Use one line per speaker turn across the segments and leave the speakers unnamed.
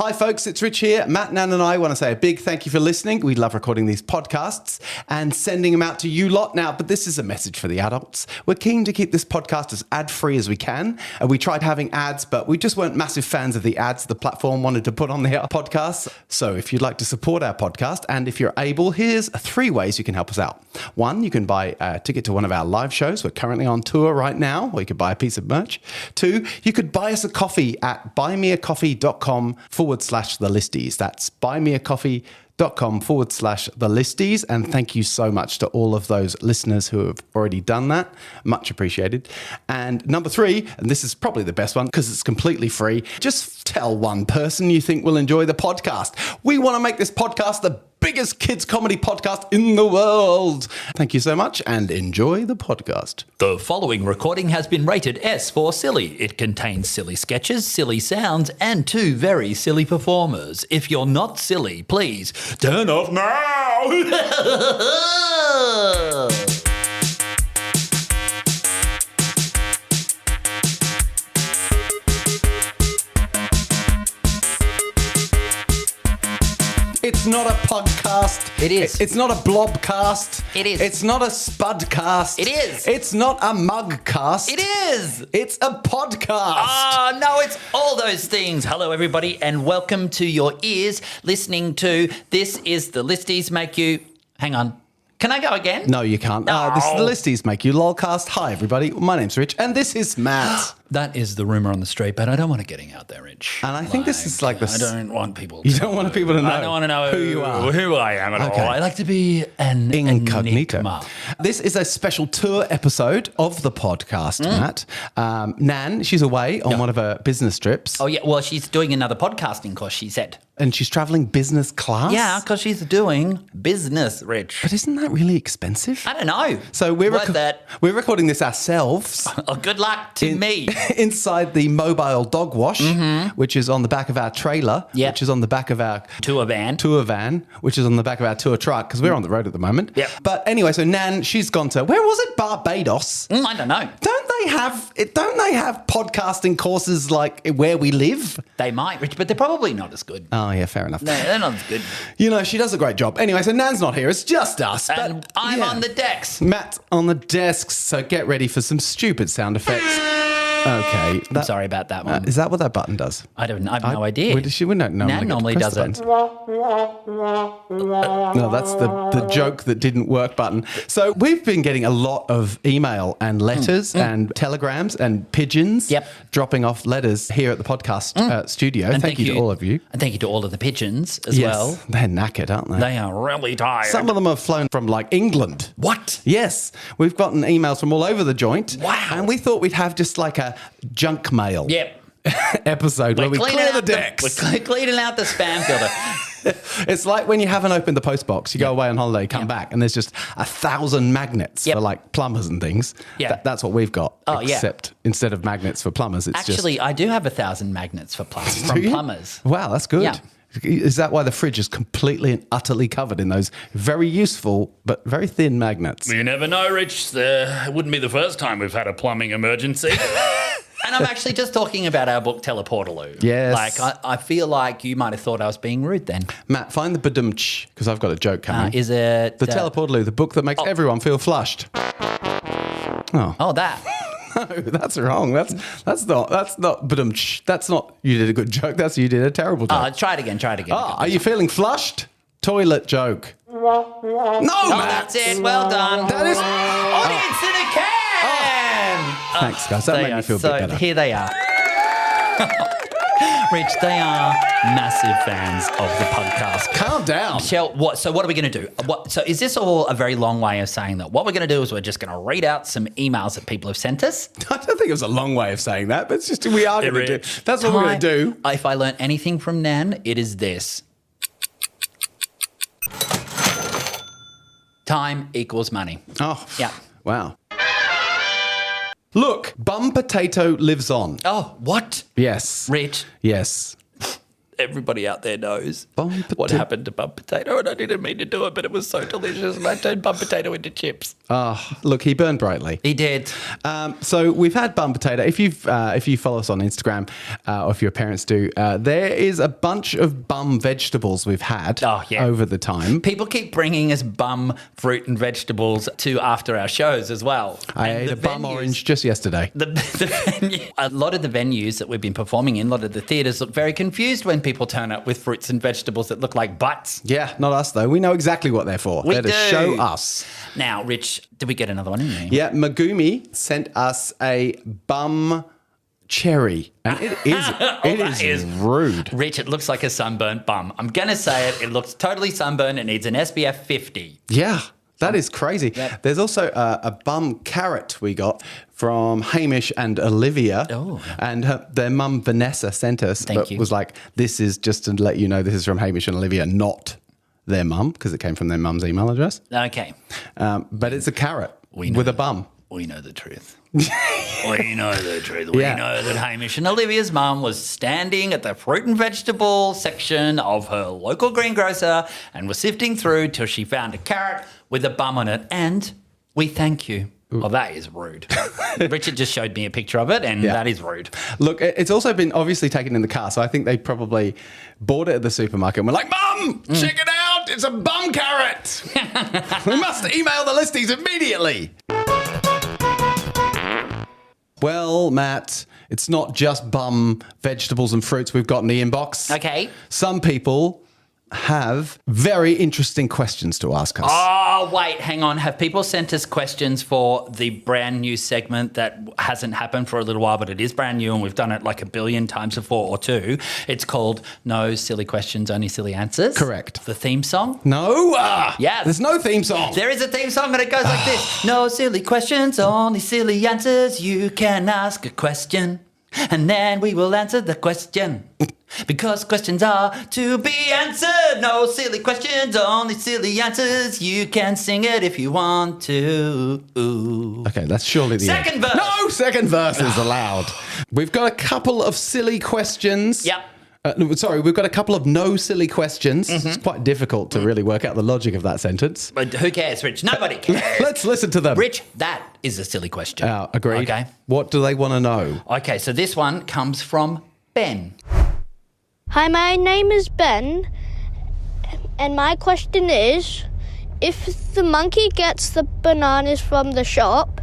Hi folks, it's Rich here. Matt, Nan and I want to say a big thank you for listening. We love recording these podcasts and sending them out to you lot now, but this is a message for the adults. We're keen to keep this podcast as ad-free as we can. We tried having ads, but we just weren't massive fans of the ads the platform wanted to put on their podcasts. So if you'd like to support our podcast, and if you're able, here's 3 ways you can help us out. 1, you can buy a ticket to one of our live shows. We're currently on tour right now, or you could buy a piece of merch. 2, you could buy us a coffee at buymeacoffee.com/the listies. That's buymeacoffee.com/the listies. And thank you so much to all of those listeners who have already done that. Much appreciated. And number 3, and this is probably the best one because it's completely free, just tell one person you think will enjoy the podcast. We want to make this podcast the biggest kids comedy podcast in the world. Thank you so much and enjoy the podcast.
The following recording has been rated S for silly. It contains silly sketches, silly sounds, and 2 very silly performers. If you're not silly, please turn off now.
It's not a pugcast.
It is.
It's not a blobcast.
It is.
It's not a spudcast.
It is.
It's not a mugcast.
It is.
It's a podcast.
Ah, no, it's all those things. Hello, everybody, and welcome to your ears listening to This is the Listies Make You... Hang on. Can I go again?
No, you can't.
No.
This is the Listies Make You lolcast. Hi, everybody. My name's Rich, and this is Matt.
That is the rumour on the street, but I don't want it getting out there, Rich.
And I think this is like the...
I don't want people to
You don't want people to know.
I don't want to know
who you are.
Who I am at
Okay.
all. I like to be an
Incognito.
enigma.
This is a special tour episode of the podcast, Matt. Nan, she's away on one of her business trips.
Oh, yeah. Well, she's doing another podcasting course, she said.
And she's travelling business class?
Yeah, because she's doing business, Rich.
But isn't that really expensive?
I don't know.
So we're
that.
we're recording this ourselves.
Oh, good luck to me.
Inside the mobile dog wash, which is on the back of our trailer,
Yep.
which is on the back of our
Tour van.
which is on the back of our tour truck, because we're on the road at the moment.
Yep.
But anyway, so Nan, she's gone to, where was it? Barbados?
I don't know.
Don't they have podcasting courses like where we live?
They might, Rich, but they're probably not as good.
Oh, yeah, fair enough.
No, they're not as good.
You know, she does a great job. Anyway, so Nan's not here. It's just us.
And
but,
I'm
yeah.
on the decks.
Matt's on the desks, so get ready for some stupid sound effects. Okay.
I'm sorry about that one.
Is that what that button does?
I have no idea.
We don't know.
Nan normally does it.
No, that's the joke that didn't work button. So we've been getting a lot of email and letters and telegrams and pigeons dropping off letters here at the podcast studio.
And
thank you to all of you.
And thank you to all of the pigeons as well.
They're knackered, aren't they?
They are really tired.
Some of them have flown from like England.
What?
Yes. We've gotten emails from all over the joint.
Wow.
And we thought we'd have just like a junk mail episode where we clear the decks.
We're cleaning out the spam filter.
It's like when you haven't opened the post box, you go away on holiday, come back, and there's just 1,000 magnets for like plumbers and things.
Yeah.
That's what we've got.
Oh,
except instead of magnets for plumbers, it's
Actually, I do have 1,000 magnets for from plumbers.
Wow, that's good.
Yeah.
Is that why the fridge is completely and utterly covered in those very useful but very thin magnets?
You never know, Rich. It wouldn't be the first time we've had a plumbing emergency.
And I'm actually just talking about our book, Teleportaloo.
Yes.
Like, I feel like you might have thought I was being rude then.
Matt, find the badumch, because I've got a joke coming.
Is it...
The Teleportaloo, the book that makes everyone feel flushed.
Oh, that.
No, that's wrong. That's not badumch. That's not, you did a good joke. That's, you did a terrible joke.
Try it again.
Are you feeling flushed? Toilet joke. No, Matt.
That's it. Well done.
That is...
Audience in a can!
Thanks, guys. That made me feel a bit better.
Here they are. Rich, they are massive fans of the podcast.
Calm down.
So what are we going to do? So is this all a very long way of saying that? What we're going to do is we're just going to read out some emails that people have sent us.
I don't think it was a long way of saying that, but it's just we are going to do. That's what we're going to do.
If I learned anything from Nan, it is this. Time equals money.
Oh,
yeah.
Wow. Look, Bum Potato lives on.
Oh, what?
Yes.
Rich.
Yes.
everybody out there knows
Bum
what
pota-
happened to Bum Potato, and I didn't mean to do it, but it was so delicious, and I turned Bum Potato into chips.
Oh, look, he burned brightly.
He did.
So we've had bum potato. If you follow us on Instagram, or if your parents do, there is a bunch of bum vegetables we've had over the time.
People keep bringing us bum fruit and vegetables to after our shows as well.
I ate a bum orange just yesterday.
A lot of the venues that we've been performing in, a lot of the theatres look very confused when people turn up with fruits and vegetables that look like butts.
Yeah, not us though. We know exactly what they're for. They're to show us.
Now, Rich, did we get another one in there?
Yeah, Megumi sent us a bum cherry. And it is rude.
Rich, it looks like a sunburnt bum. I'm going to say it. It looks totally sunburned. It needs an SPF 50.
Yeah. That is crazy.
Yep.
There's also a bum carrot we got from Hamish and Olivia.
Oh.
And their mum, Vanessa, sent us.
Thank you.
Was like, this is just to let you know this is from Hamish and Olivia, not their mum, because it came from their mum's email address.
Okay.
But it's a carrot
We know
with a bum.
We know the truth. We know the truth. We know that Hamish and Olivia's mum was standing at the fruit and vegetable section of her local greengrocer and was sifting through till she found a carrot with a bum on it. And we thank you. Well, that is rude. Richard just showed me a picture of it, and that is rude.
Look, it's also been obviously taken in the car, so I think they probably bought it at the supermarket and were like, Mum, check it out. It's a bum carrot. We must email the listies immediately. Well, Matt, it's not just bum vegetables and fruits we've got in the inbox.
Okay.
Some people have very interesting questions to ask us.
Oh, wait, hang on. Have people sent us questions for the brand new segment that hasn't happened for a little while, but it is brand new and we've done it like a billion times before or two? It's called No Silly Questions, Only Silly Answers.
Correct.
The theme song?
No?
Yeah.
There's no theme song.
There is a theme song and it goes like this. No silly questions, only silly answers. You can ask a question and then we will answer the question. Because questions are to be answered. No silly questions, only silly answers. You can sing it if you want to. Ooh.
Okay, that's surely the
Second
end.
verse.
No, second verse is allowed. We've got a couple of silly questions.
Yep.
We've got a couple of no silly questions. It's quite difficult to really work out the logic of that sentence.
But who cares, Rich? Nobody cares.
Let's listen to them.
Rich, that is a silly question.
Agreed.
Okay.
What do they want to know?
Okay, so this one comes from Ben.
Hi, my name is Ben, and my question is, if the monkey gets the bananas from the shop,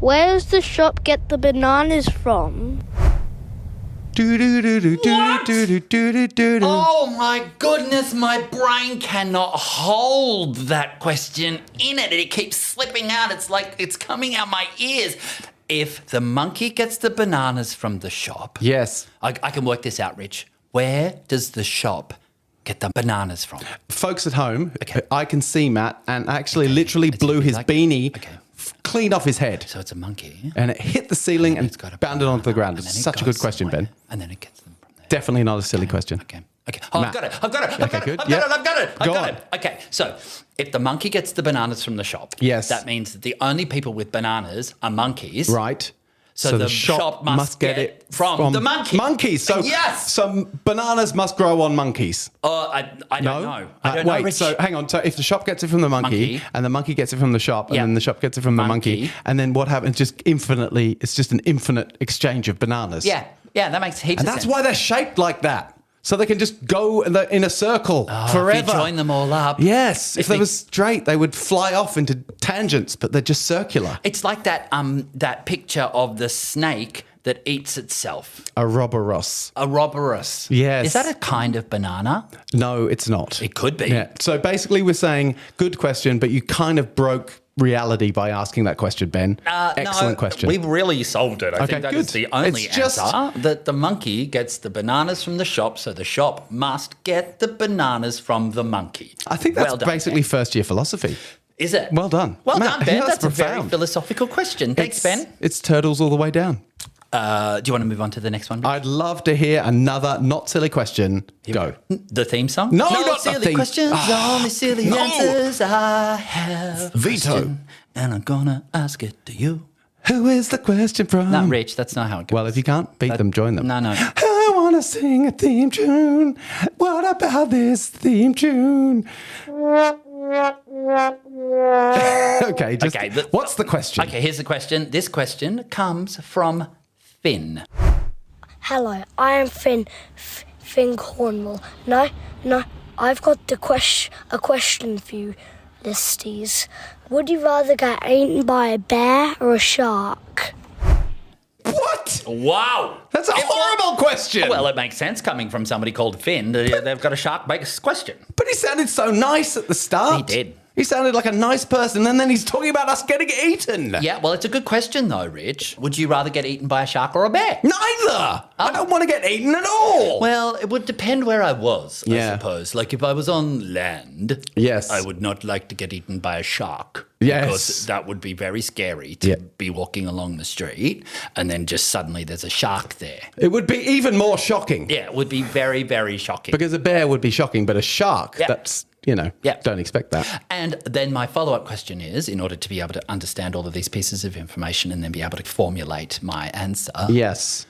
where does the shop get the bananas from?
Oh my goodness, my brain cannot hold that question in it. It keeps slipping out. It's like it's coming out my ears. If the monkey gets the bananas from the shop,
Yes.
I can work this out, Rich. Where does the shop get the bananas from?
Folks at home, I can see Matt and actually literally blew his
like-
beanie
Okay.
clean off his head.
So it's a monkey.
And it hit the ceiling and
It's got a
bounded onto the ground.
and
It's
then it
such a
goes
good question,
somewhere,
Ben.
And then it gets them from there.
Definitely not a silly question.
Okay. Oh,
Matt.
I've got it.
good.
I've
Yep.
got it.
Go on.
Okay, so if the monkey gets the bananas from the shop,
Yes.
that means that the only people with bananas are monkeys.
Right.
So the shop must get it from the monkey.
Monkeys. So,
Yes.
so bananas must grow on monkeys.
I don't know. I don't know,
Wait,
Rich.
so hang on. So if the shop gets it from the monkey, and the monkey gets it from the shop, and
Yeah.
then the shop gets it from the monkey, and then what happens? It's just an infinite exchange of bananas.
Yeah, that makes heaps
And
of
that's
sense.
why they're shaped like that. So they can just go in a circle forever.
If you join them all up.
Yes. If they
they-
were straight, they would fly off into tangents, but they're just circular.
It's like that picture of the snake that eats itself.
Ouroboros.
Ouroboros.
Yes.
Is that a kind of banana?
No, it's not.
It could be.
Yeah. So basically we're saying, good question, but you kind of broke reality by asking that question, Ben. Excellent question.
We've really solved it. I
Okay,
think that
good.
is the only
It's just-
answer. That the monkey gets the bananas from the shop, so the shop must get the bananas from the monkey.
I think that's
Well done,
basically
Ben.
first year philosophy.
Is it?
Well done.
Well
Matt,
done, Ben.
that's
That's a very
profound.
philosophical question. Thanks, Ben.
It's turtles all the way down.
Do you want to move on to the next one?
I'd love to hear another not silly question. Go.
The theme song?
No, not the
silly
theme.
questions,
Ah,
only silly
no.
answers. I have a
Veto.
question, and I'm gonna ask it to you.
Who is the question from?
Not Rich. That's not how it goes.
Well, if you can't beat them, join them.
No.
I want to wanna sing a theme tune. What about this theme tune? Okay, what's the question?
Okay, here's the question. This question comes from Finn.
Hello, I am Finn Cornwall. No, I've got a question for you, listies. Would you rather get eaten by a bear or a shark?
What?
Wow.
That's a horrible question.
Well, it makes sense coming from somebody called Finn. They've got a shark-based question.
But he sounded so nice at the start.
He did.
He sounded like a nice person, and then he's talking about us getting eaten.
Yeah, well, it's a good question, though, Rich. Would you rather get eaten by a shark or a bear?
Neither. I don't want to get eaten at all.
Well, it would depend where I was, I
Yeah.
suppose. Like, if I was on land,
Yes.
I would not like to get eaten by a shark.
Yes.
Because that would be very scary to be walking along the street, and then just suddenly there's a shark there.
It would be even more shocking.
Yeah, it would be very, very shocking.
Because a bear would be shocking, but a shark, that's, don't expect that.
And then my follow-up question is, in order to be able to understand all of these pieces of information and then be able to formulate my answer,
Yes.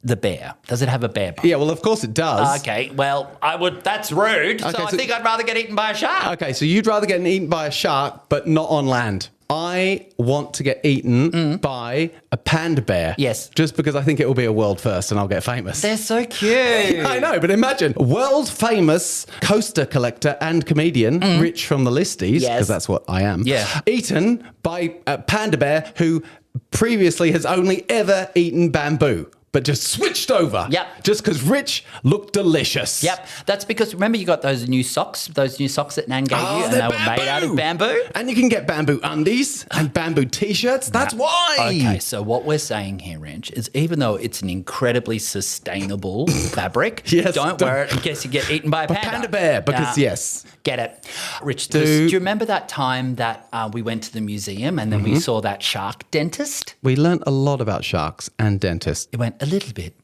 the bear. Does it have a bear bump?
Yeah, well, of course it does.
Okay, well, that's rude.
Okay,
so I
so-
think I'd rather get eaten by a shark.
Okay, so you'd rather get eaten by a shark, but not on land. I want to get eaten by a panda bear.
Yes.
Just because I think it will be a world first and I'll get famous.
They're so cute.
I know, but imagine world famous coaster collector and comedian, Rich from the Listies,
Yes.
because that's what I am.
Yeah.
Eaten by a panda bear who previously has only ever eaten bamboo, but just switched over.
Yep.
Just because Rich looked delicious.
Yep, that's because remember you got those new socks that Nan gave you, and they
they're
were made out of bamboo.
And you can get bamboo undies and bamboo t-shirts. That's why.
Okay, so what we're saying here, Wrench, is even though it's an incredibly sustainable fabric,
Yes,
don't wear it in case you get eaten by a panda.
Panda bear, because yes.
Get it. Rich,
Do-
do you remember that time that we went to the museum and then we saw that shark dentist?
We learnt a lot about sharks and dentists.
It went a little bit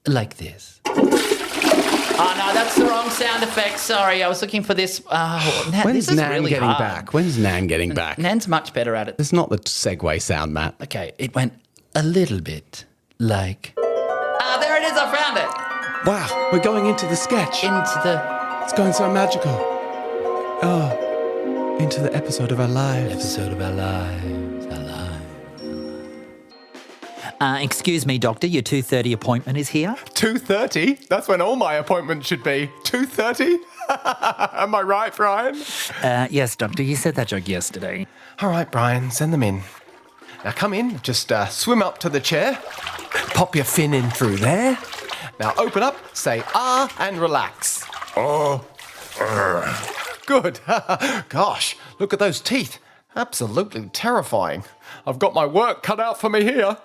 like this. Oh, no, that's the wrong sound effect. Sorry, I was looking for this. Nan,
When's
this is
Nan
really
getting
hard.
back? When's Nan getting back?
Nan's much better at it.
It's not the segue sound, Matt.
Okay, it went a little bit like... there it is, I found it.
Wow, we're going into the sketch.
Into the
It's going so magical. Oh, into the episode of our lives.
episode of our lives.
Excuse me, doctor, your 2:30 appointment is here.
2:30? That's when all my appointments should be. 2:30? Am I right, Brian?
Yes, doctor, you said that joke yesterday.
All right, Brian, send them in. Now come in, just swim up to the chair, pop your fin in through there. Now open up, say and relax. Good. Gosh, look at those teeth. Absolutely terrifying. I've got my work cut out for me here.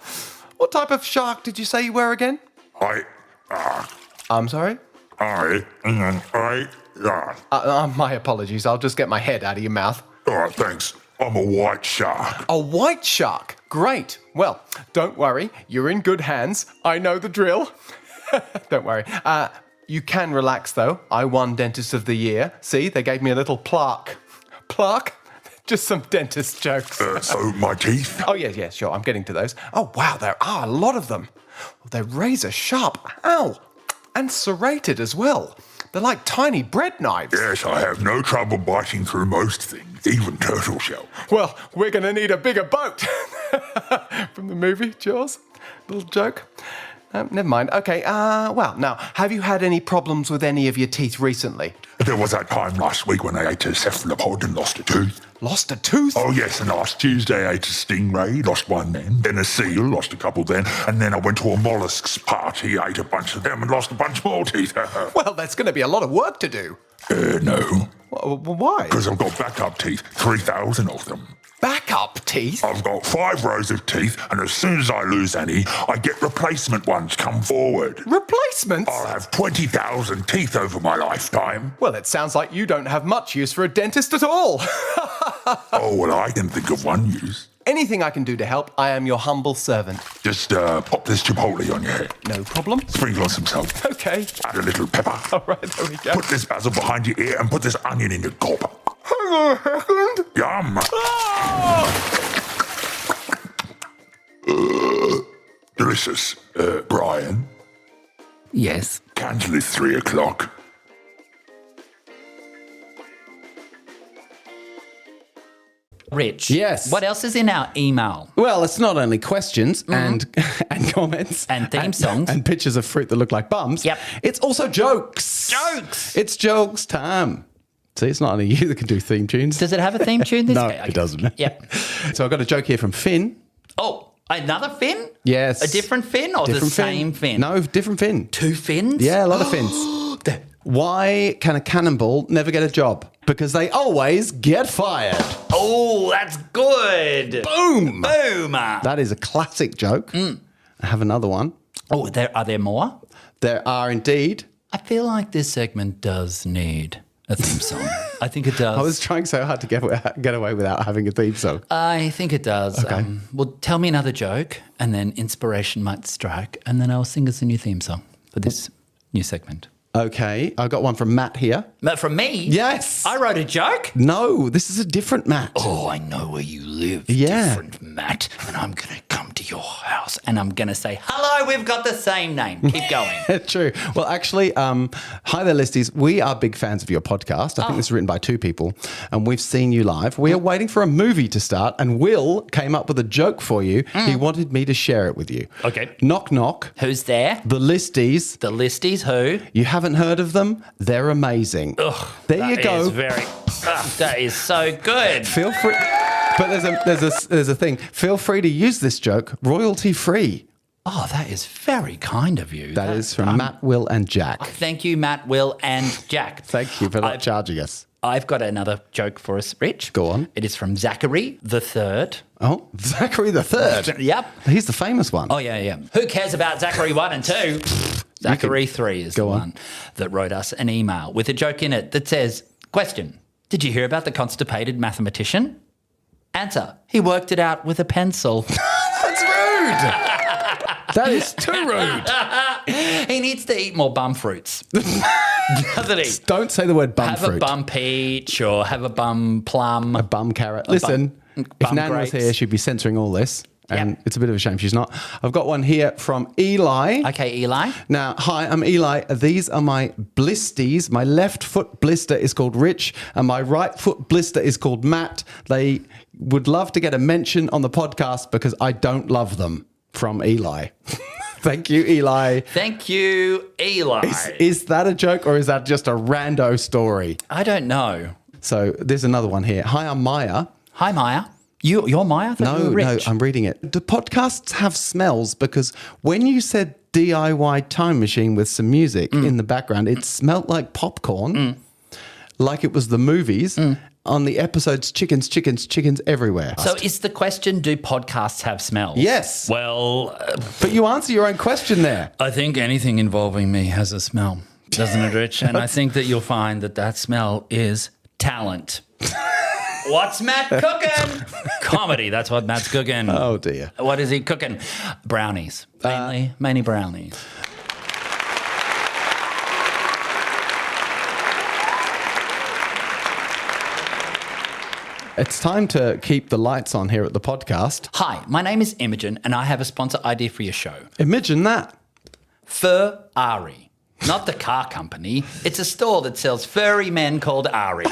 What type of shark did you say you were again? I'm sorry? My apologies. I'll just get my head out of your mouth.
All right, thanks. I'm a white shark.
A white shark. Great. Well, don't worry. You're in good hands. I know the drill. Don't worry. You can relax, though. I won Dentist of the Year. See, they gave me a little plaque. Plaque? Just some dentist jokes.
So my teeth?
Oh, yeah, sure. I'm getting to those. Oh, wow, there are a lot of them. They're razor sharp. Ow. And serrated as well. They're like tiny bread knives.
Yes, I have no trouble biting through most things, even turtle shell.
Well, we're going to need a bigger boat. From the movie, Jaws. Little joke. Never mind. Okay, well, now, have you had any problems with any of your teeth recently?
There was that time last week when I ate a cephalopod and lost a tooth.
Lost a tooth?
Oh, yes, and last Tuesday I ate a stingray, lost one then a seal, lost a couple then, and then I went to a mollusks party, ate a bunch of them and lost a bunch more teeth.
Well, that's going to be a lot of work to do.
No,
Why?
because I've got backup teeth, 3,000 of them.
Backup teeth?
I've got 5 rows of teeth, and as soon as I lose any, I get replacement ones come forward.
Replacements?
I'll have 20,000 teeth over my lifetime.
Well, it sounds like you don't have much use for a dentist at all.
Oh, well, I can think of one use.
Anything I can do to help, I am your humble servant.
Just pop this chipotle on your head.
No problem.
Sprinkle on some salt.
Okay.
Add a little pepper.
All right, there we go.
Put this basil behind your ear and put this onion in your gob.
Hang on a second.
Yum. Delicious, Brian.
Yes.
Cancel is 3 o'clock.
Rich.
Yes.
What else is in our email?
Well, it's not only questions and comments
And theme songs.
and pictures of fruit that look like bums.
Yep.
It's also jokes.
Jokes.
It's jokes time. See, it's not only you that can do theme tunes.
Does it have a theme tune this
No,
week?
it doesn't.
Yep.
So I've got a joke here from Finn.
Oh, another fin?
Yes.
A different fin or
Different
the same fin?
No, different Finn.
2 fins?
Yeah, a lot of fins. Why can a cannonball never get a job? Because they always get fired.
Oh, that's good.
Boom.
Boom.
That is a classic joke. I have another one.
Oh, are there more?
There are indeed.
I feel like this segment does need a theme song. I think it does.
I was trying so hard to get away without having a theme song.
I think it does.
Okay.
Well, tell me another joke, and then inspiration might strike, and then I'll sing us a new theme song for this new segment.
Okay, I got one from Matt here.
But from me?
Yes.
I wrote a joke?
No, this is a different Matt.
Oh, I know where you live.
Yeah.
Different Matt. And I'm going to come to your house and I'm going to say, hello, we've got the same name. Keep going.
True. Well, actually, hi there, Listies. We are big fans of your podcast. I think this is written by 2 people, and we've seen you live. We are waiting for a movie to start, and Will came up with a joke for you. He wanted me to share it with you.
Okay.
Knock, knock.
Who's there?
The Listies.
The listies who?
You haven't heard of them? They're amazing.
Ugh,
There you go.
That is so good.
Feel free. But there's a thing. Feel free to use this joke royalty free.
Oh, that is very kind of you.
That is from Matt, Will, and Jack.
Thank you, Matt, Will, and Jack.
Thank you for not charging us.
I've got another joke for us, Rich.
Go on.
It is from Zachary the Third.
Oh, Zachary the Third.
Yep.
He's the famous one.
Oh, yeah. Who cares about Zachary 1 and 2? Zachary 3 is the one that wrote us an email with a joke in it that says, question, did you hear about the constipated mathematician? Answer, he worked it out with a pencil.
That's rude. That is too rude.
He needs to eat more bum fruits. Doesn't he?
Don't say the word bum
Have
fruit.
a bum peach or have a bum plum.
A bum carrot. Listen, if
bum
Nan was
grapes.
here, she'd be censoring all this. And
Yep.
it's a bit of a shame she's not. I've got one here from Eli.
Okay, Eli.
Now, hi, I'm Eli. These are my blisties. My left foot blister is called Rich, and my right foot blister is called Matt. They would love to get a mention on the podcast because I don't love them. From Eli. Thank you, Eli.
Thank you, Eli.
Is that a joke or is that just a rando story?
I don't know.
So there's another one here. Hi, I'm Maya.
Hi, Maya. You're Maya? I thought you were
No,
Rich.
I'm reading it. Do podcasts have smells? Because when you said DIY time machine with some music in the background, it smelled like popcorn, like it was the movies. On the episodes, chickens, chickens, chickens everywhere.
So is the question, do podcasts have smells?
Yes.
Well,
But you answer your own question there.
I think anything involving me has a smell, doesn't it, Rich? And I think that you'll find that smell is talent. What's Matt cooking? Comedy, that's what Matt's cooking.
Oh, dear.
What is he cooking? Brownies. Mainly brownies.
It's time to keep the lights on here at the podcast.
Hi, my name is Imogen, and I have a sponsor idea for your show.
Imagine that.
Ferrari. Not the car company. It's a store that sells furry men called Ari.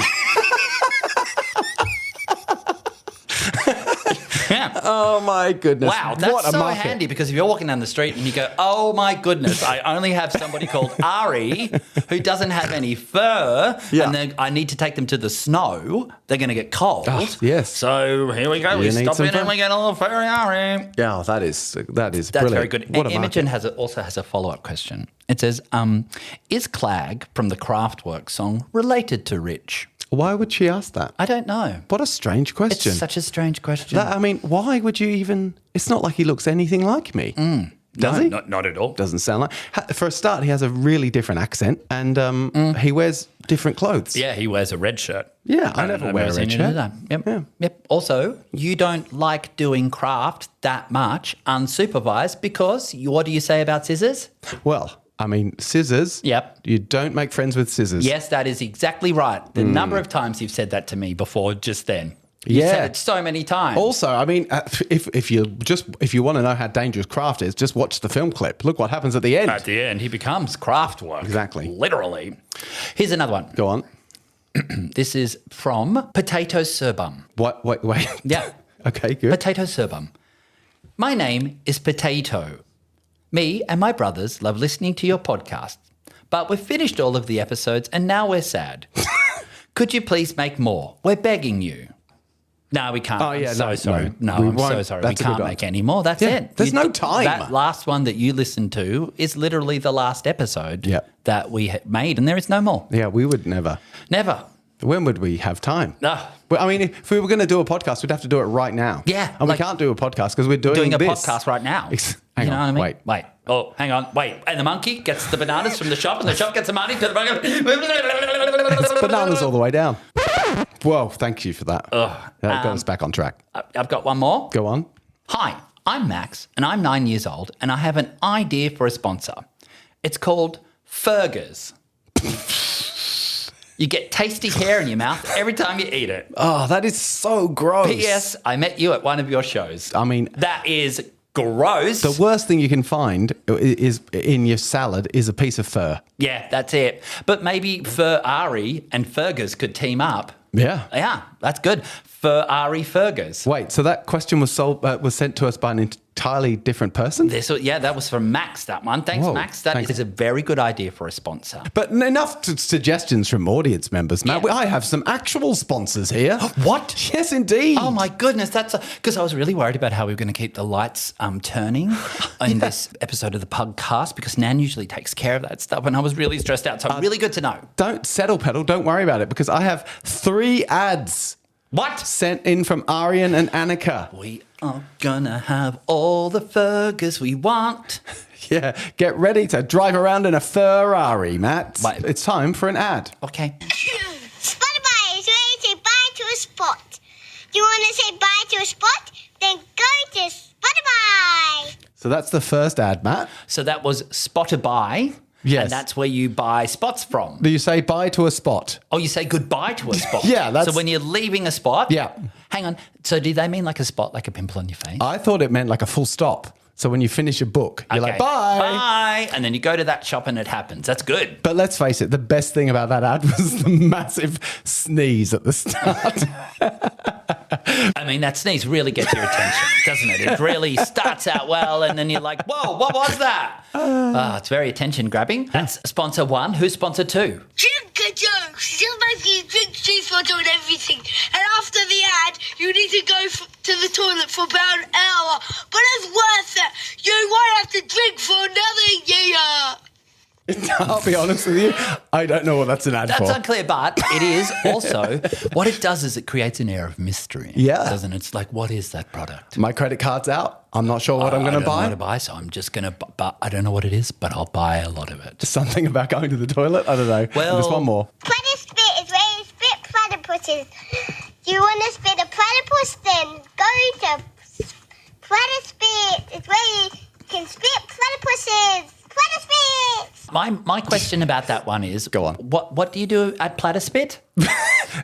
Yeah.
Oh, my goodness.
Wow, that's
what a
so
market.
handy because if you're walking down the street and you go, oh my goodness, I only have somebody called Ari who doesn't have any fur,
Yeah.
and then I need to take them to the snow, they're going to get cold.
Oh, yes.
So here we go.
You
We
need
stop
some
in and
fun?
we get a little furry Ari.
Yeah, that is
That's
brilliant.
very good.
What a
Imogen
market.
also has a follow-up question. It says, is Clag from the Kraftwerk song related to Rich?
Why would she ask that?
I don't know.
What a strange question.
It's such a strange question.
I mean, why would you even... It's not like he looks anything like me. Does he?
Not at all.
Doesn't sound like... For a start, he has a really different accent and he wears different clothes.
Yeah, he wears a red shirt.
Yeah, I never wear a red
Seen you do
shirt.
that. Yep.
Yeah.
Yep. Also, you don't like doing craft that much unsupervised because what do you say about scissors?
Well, I mean, scissors.
Yep.
You don't make friends with scissors.
Yes, that is exactly right. The number of times you've said that to me before just then. You
Yeah.
said it so many times.
Also, I mean, if you want to know how dangerous craft is, just watch the film clip. Look what happens at the end.
At the end, he becomes Kraftwerk.
Exactly.
Literally. Here's another one.
Go on.
This is from Potato Serbum.
What? Wait.
Yeah.
Okay, good.
Potato Serbum. My name is Potato. Me and my brothers love listening to your podcast, but we've finished all of the episodes and now we're sad. Could you please make more? We're begging you. No, we can't.
Oh, yeah,
I'm so
no,
sorry.
no.
No,
We
I'm so
won't.
sorry.
That's
We
a
can't
good
make
one.
any more. That's
Yeah,
it.
there's no time.
That last one that you listened to is literally the last episode
Yeah.
that we made, and there is no more.
Yeah, we would never.
Never.
When would we have time?
No.
Well, I mean, if we were going to do a podcast, we'd have to do it right now.
Yeah,
And
like-
we can't do a podcast because we're doing
A
this.
podcast right now.
Hang
you know
on,
what I mean?
wait.
Oh, hang on. Wait. And the monkey gets the bananas from the shop, and the shop gets the money to the
Bananas all the way down. Whoa, thank you for that. That got us back on track.
I've got one more.
Go on.
Hi, I'm Max, and I'm 9 years old, and I have an idea for a sponsor. It's called Fergers. You get tasty hair in your mouth every time you eat it.
Oh, that is so gross.
P.S. I met you at one of your shows.
I mean,
That is gross.
the worst thing you can find is in your salad is a piece of fur.
Yeah, that's it. But maybe Ferrari and Fergers could team up.
Yeah.
Yeah, that's good. Ferrari Fergers.
Wait, so that question was sent to us by an entirely different person?
That was from Max, that one. Thanks,
Whoa,
Max. That
thanks.
is a very good idea for a sponsor.
But enough suggestions from audience members, Matt.
Yeah.
I have some actual sponsors here.
What?
Yes, indeed.
Oh my goodness, that's because I was really worried about how we were going to keep the lights turning in this episode of the Pugcast because Nan usually takes care of that stuff, and I was really stressed out. So really good to know.
Don't settle pedal. Don't worry about it because I have 3 ads
What?
sent in from Aryan and Annika.
We are gonna have all the Fergers we want.
Yeah, get ready to drive around in a Ferrari, Matt.
Wait.
It's time for an ad.
Okay.
Spotify is ready to buy to a spot. Do you want to say bye to a spot? Then go to Spotify.
So that's the first ad, Matt.
So that was Spotify.
Yes.
And that's where you buy spots from.
Do you say bye to a spot?
Oh, you say goodbye to a spot.
Yeah, that's-
So when you're leaving a spot.
Yeah.
Hang on. So do they mean like a spot, like a pimple on your face?
I thought it meant like a full stop. So when you finish a book, you're like,
Okay.
bye.
Bye. And then you go to that shop and it happens. That's good.
But let's face it, the best thing about that ad was the massive sneeze at the start.
I mean, that sneeze really gets your attention, doesn't it? It really starts out well and then you're like, whoa, what was that? It's very attention grabbing. That's sponsor 1. Who's sponsor 2?
Drink jokes. Just basically drink cheese water and everything. And after the ad, you need to go to the toilet for about an hour. But it's worth it. You won't have to drink for another year.
I'll be honest with you, I don't know what that's an ad
That's
for.
unclear, but it is also, what it does is it creates an air of mystery.
Yeah.
Doesn't it? It's like, what is that product?
My credit card's out. I'm not sure what I'm going to
I don't know
buy.
what to buy, so I'm just going to, but I don't know what it is, but I'll buy a lot of it.
Something about going to the toilet? I don't know.
Well-
There's one more.
Platypus spit is where you spit platypuses. Do you want to spit a platypus? Then go to platypus spit. It's where you can spit platypuses. Platyspits.
My question about that one is,
Go on.
What do you do at Platyspit?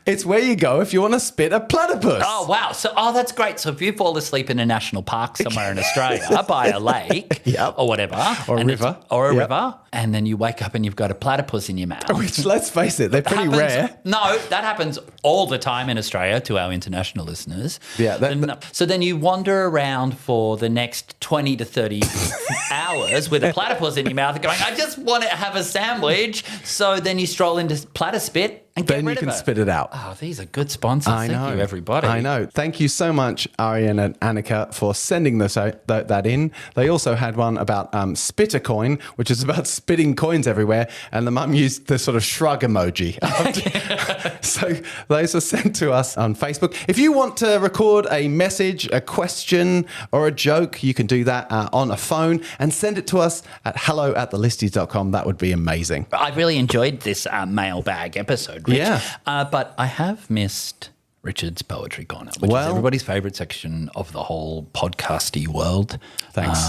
It's where you go if you want to spit a platypus.
Oh, wow. So, that's great. So if you fall asleep in a national park somewhere in Australia by a lake
Yep.
or whatever.
Or a
and it's-
river.
Or a
Yep.
river. And then you wake up and you've got a platypus in your mouth.
Which, let's face it, they're pretty
Happens-
rare.
No, that happens all the time in Australia to our international listeners.
Yeah,
So then you wander around for the next 20 to 30 hours with a platypus in your mouth going, I just want to have a sandwich. So then you stroll into Platyspit and get
Then you
rid
can
of it.
spit it out.
Oh, these are good sponsors.
I know.
Thank you, everybody.
I know. Thank you so much, Aryan and Annika, for sending that in. They also had one about spit a coin, which is about spitting coins everywhere. And the mum used the sort of shrug emoji. So those are sent to us on Facebook. If you want to record a message, a question, or a joke, you can do that on a phone and send it to us at hello@thelisties.com. That would be amazing.
I really enjoyed this mailbag episode, Rich.
Yeah.
But I have missed Richard's Poetry Corner, which is
Well-
everybody's favourite section of the whole podcasty world.
Thanks.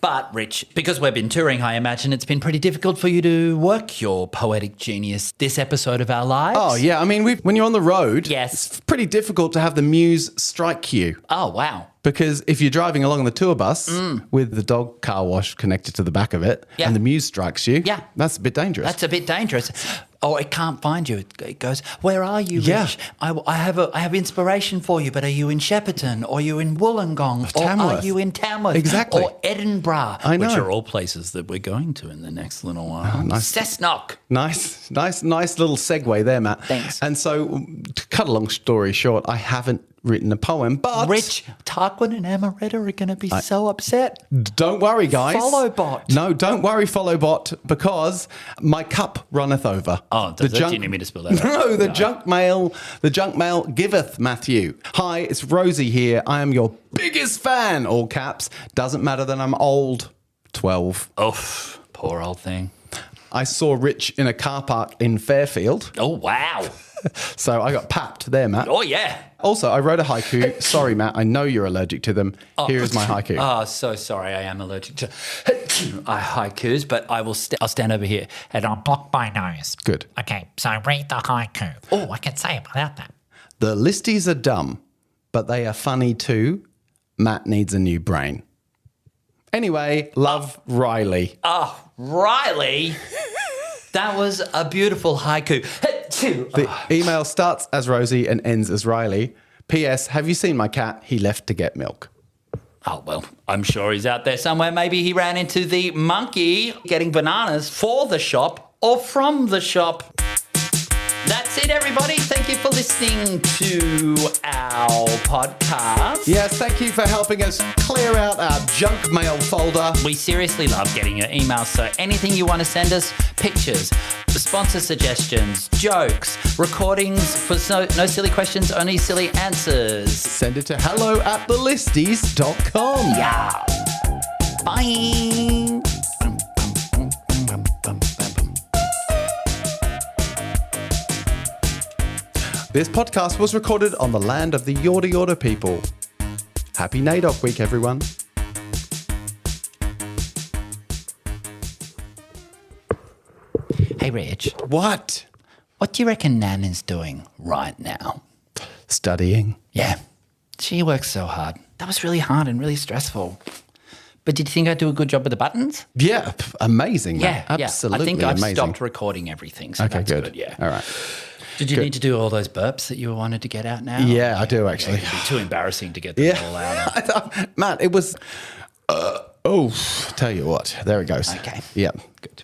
But, Rich, because we've been touring, I imagine it's been pretty difficult for you to work your poetic genius this episode of our lives.
Oh, yeah. I mean, when you're on the road,
Yes.
it's pretty difficult to have the muse strike you.
Oh, wow.
Because if you're driving along the tour bus with the dog car wash connected to the back of it
Yeah.
and the muse strikes you,
Yeah.
that's a bit dangerous.
That's a bit dangerous. Oh, it can't find you. It goes, where are you,
Yeah.
Rich? I have inspiration for you, but are you in Shepparton? Or are you in Wollongong? Or
Tamworth.
are you in Tamworth?
Exactly.
Or Edinburgh?
I know.
Which are all places that we're going to in the next little while.
nice.
Cessnock.
Nice little segue there, Matt.
Thanks.
And so, to cut a long story short, I haven't written a poem, but
Rich, Tarquin and Amaretta are going to be so upset.
don't worry, guys.
Followbot.
No, don't worry, Followbot, because my cup runneth over.
Oh, does it? Do you need me to spill that out?
No, the junk mail giveth, Matthew. Hi, it's Rosie here. I am your biggest fan, all caps. Doesn't matter that I'm old. 12.
Oof, poor old thing.
I saw Rich in a car park in Fairfield,
Oh, wow.
so I got papped there, Matt.
Oh, yeah.
Also, I wrote a haiku. Sorry, Matt, I know you're allergic to them. Here is my haiku.
Oh, so sorry. I am allergic to haikus, but I'll stand over here and I'll block my nose.
Good.
Okay, so read the haiku. Oh, I can say it without that.
The listies are dumb, but they are funny too. Matt needs a new brain. Anyway, love, Riley.
Oh, Riley. That was a beautiful haiku.
The email starts as Rosie and ends as Riley. P.S. Have you seen my cat? He left to get milk.
Oh, well, I'm sure he's out there somewhere. Maybe he ran into the monkey getting bananas for the shop or from the shop. That's it, everybody. Thank you for listening to our podcast.
Yes, thank you for helping us clear out our junk mail folder.
We seriously love getting your emails, so anything you want to send us, pictures, sponsor suggestions, jokes, recordings for no silly questions, only silly answers.
Send it to hello@thelisties.com.
Yeah. Bye.
This podcast was recorded on the land of the Yorta Yorta people. Happy NAIDOC week, everyone.
Hey, Rich,
What?
what do you reckon Nan is doing right now?
Studying.
Yeah, she works so hard. That was really hard and really stressful. But did you think I'd do a good job with the buttons?
Yeah, amazing.
Yeah,
man. Absolutely
I think I've
amazing.
stopped recording everything, so
Okay,
that's
good.
good. Yeah.
All right.
Did you need to do all those burps that you wanted to get out now?
Yeah, I do actually.
It'd be too embarrassing to get them all out.
I thought, Matt, it was. Tell you what. There it goes.
Okay.
Yeah.
Good.